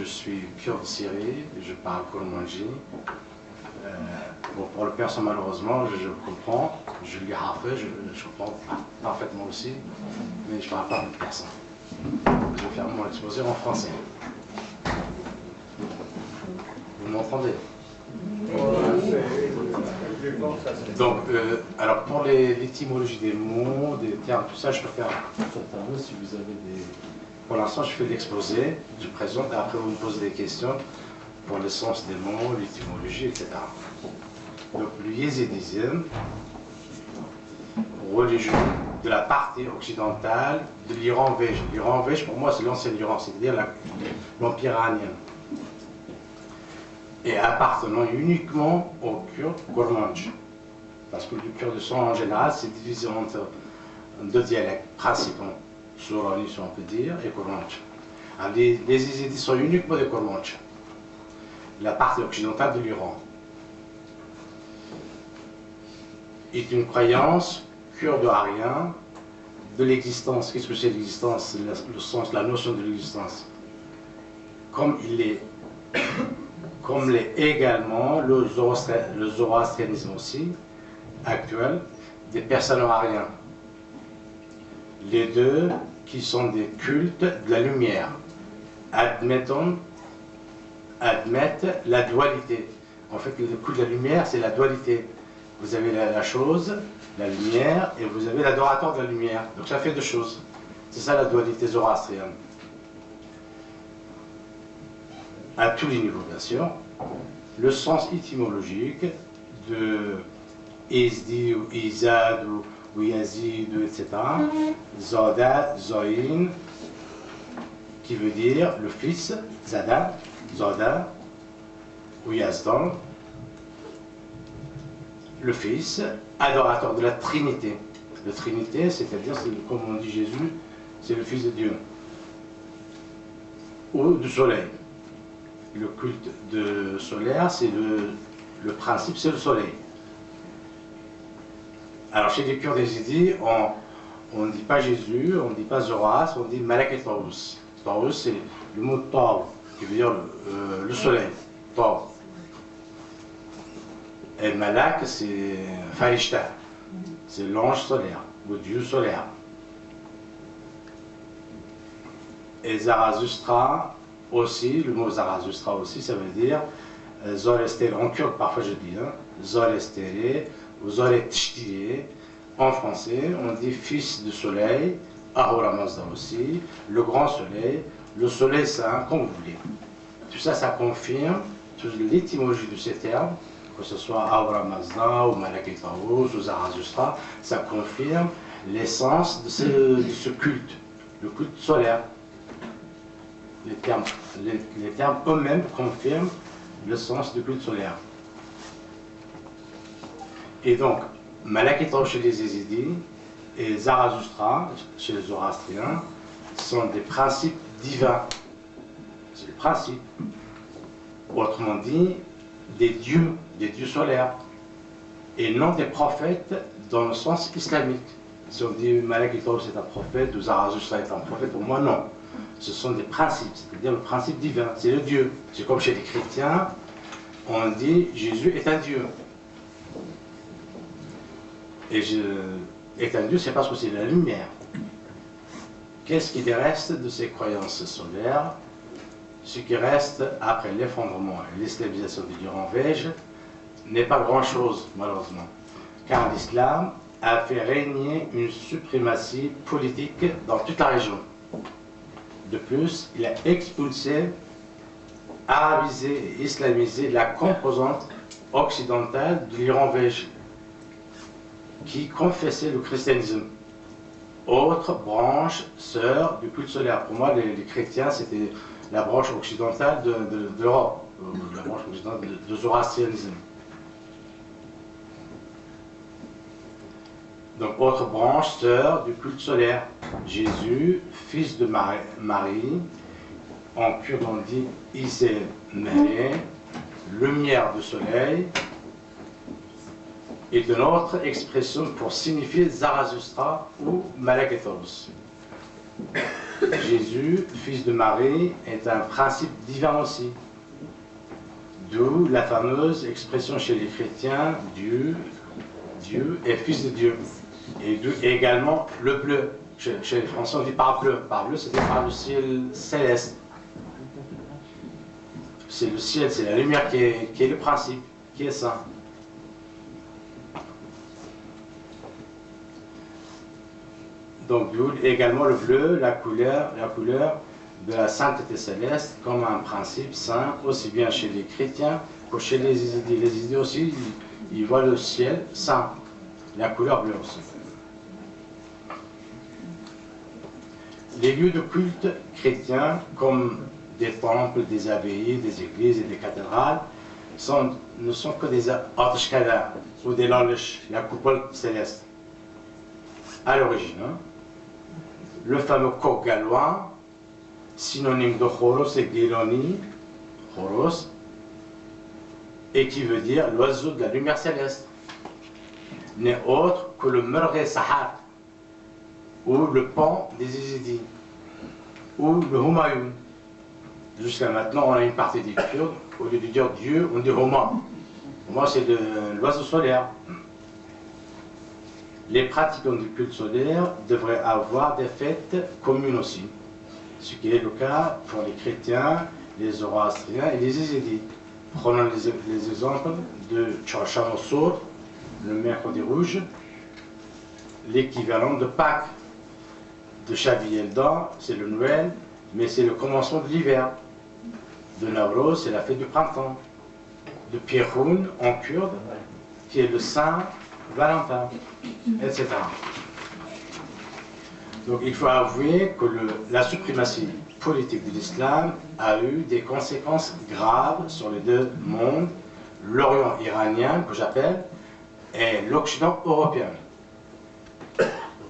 je suis kurde de Syrie, je parle kurmanji. Bon, pour le persan, malheureusement, je comprends, je lis hafez, je comprends parfaitement aussi, mais je ne parle pas de persan. Je vais faire mon exposé en français. Vous m'entendez? Donc, alors pour l'étymologie des mots, des termes, tout ça, je peux faire un tableau si vous avez des... Pour l'instant, je fais l'exposé, je présente, et après vous me posez des questions pour le sens des mots, l'étymologie, etc. Donc, le yézidisme, religion de la partie occidentale de l'Iran Vège. L'Iran Vège, pour moi, c'est l'ancien Iran, c'est-à-dire l'Empire iranien. Et appartenant uniquement aux Kurdes kurmanj. Parce que le Kurdistan, en général, c'est divisé entre deux dialectes principaux, Sourani, si on peut dire, et kurmanj. Alors, les yézidis sont uniquement des kurmanj, la partie occidentale de l'Iran. Est une croyance kurdo-arienne de l'existence. Qu'est-ce que c'est l'existence? Le sens, la notion de l'existence. Comme l'est également le zoroastrianisme aussi, actuel, des persanno-ariens. Les deux qui sont des cultes de la lumière, admettent la dualité. En fait, le culte de la lumière, c'est la dualité. Vous avez la chose, la lumière, et vous avez l'adorateur de la lumière. Donc ça fait deux choses. C'est ça la dualité zoroastrienne. À tous les niveaux, bien sûr. Le sens étymologique de Izdi ou Izad ou Yazid, etc. Zada, Zoïn, qui veut dire le fils, Zada, Zoda, ou Yazdan, le Fils, adorateur de la Trinité. La Trinité, c'est-à-dire, comme on dit Jésus, c'est le Fils de Dieu. Ou du soleil. Le culte solaire, c'est le principe, c'est le soleil. Alors, chez les Kurdes yézidis, on ne dit pas Jésus, on ne dit pas Zoroastre, on dit Malak et Taous. Taous, c'est le mot Taw, qui veut dire le soleil. Taw. Et Malak, c'est Farishta, c'est l'ange solaire, ou Dieu solaire. Et Zarathustra aussi, le mot Zarathustra aussi, ça veut dire Zoroastre, en kurde parfois je dis, Zoroastre, ou Zoroastre, en français, on dit fils du soleil, Ahura Mazda aussi, le grand soleil, le soleil saint, comme vous voulez. Tout ça, ça confirme l'étymologie de ces termes, que ce soit Ahura Mazda ou Malak et Taous ou Zarathustra, ça confirme l'essence de ce culte, le culte solaire. Les termes eux-mêmes confirment le sens du culte solaire. Et donc, Malak et Taous chez les Yézidis et Zarathustra chez les Zoroastriens sont des principes divins. C'est le principe. Autrement dit, des dieux solaires, et non des prophètes dans le sens islamique. Si on dit Malak et Taous est un prophète, ou Zarathustra est un prophète, pour moi non. Ce sont des principes, c'est-à-dire le principe divin, c'est le Dieu. C'est comme chez les chrétiens, on dit Jésus est un Dieu. Et est un Dieu, c'est parce que c'est la lumière. Qu'est-ce qui reste de ces croyances solaires? Ce qui reste après l'effondrement et l'islamisation de l'Iran Vège n'est pas grand-chose, malheureusement, car l'islam a fait régner une suprématie politique dans toute la région. De plus, il a expulsé, arabisé et islamisé la composante occidentale de l'Iran Vège, qui confessait le christianisme. Autre branche, sœur du culte solaire. Pour moi, les chrétiens, c'était la branche occidentale de l'Europe, la branche occidentale de zoroastrianisme. Donc, autre branche, sœur du culte solaire. Jésus, fils de Marie, en kurde on dit Isé Méré, lumière du soleil, et de notre expression pour signifier Zarathustra ou Malak et Taous. Jésus, fils de Marie, est un principe divin aussi. D'où la fameuse expression chez les chrétiens, Dieu est fils de Dieu. Et également le bleu. Chez les Français, on dit parbleu. Parbleu, c'était par le ciel céleste. C'est le ciel, c'est la lumière qui est le principe, qui est saint. Donc, également le bleu, la couleur de la sainteté céleste comme un principe saint, aussi bien chez les chrétiens que chez les Yézidis. Les Yézidis aussi, ils voient le ciel saint, la couleur bleue aussi. Les lieux de culte chrétiens, comme des temples, des abbayes, des églises et des cathédrales, ne sont que des atashkada ou des lalish, la coupole céleste. À l'origine, le fameux coq gallois, synonyme de Choros et Giloni, Choros, et qui veut dire l'oiseau de la lumière céleste, n'est autre que le Merghe Sahar, ou le pont des Yézidis, ou le Humayun. Jusqu'à maintenant, on a une partie des Kurdes, au lieu de dire Dieu, on dit Huma. Huma, c'est l'oiseau solaire. Les pratiquants du culte solaire devraient avoir des fêtes communes aussi, ce qui est le cas pour les chrétiens, les zoroastriens et les Yézidis. Prenons les exemples de Chosham Sour, le mercredi rouge, l'équivalent de Pâques, de Shavi Eldan, c'est le Noël, mais c'est le commencement de l'hiver. De Navroz, c'est la fête du printemps. De Pirhoun, en kurde, qui est le Saint Valentin, etc. Donc il faut avouer que la suprématie politique de l'islam a eu des conséquences graves sur les deux mondes, l'Orient iranien, que j'appelle, et l'Occident européen.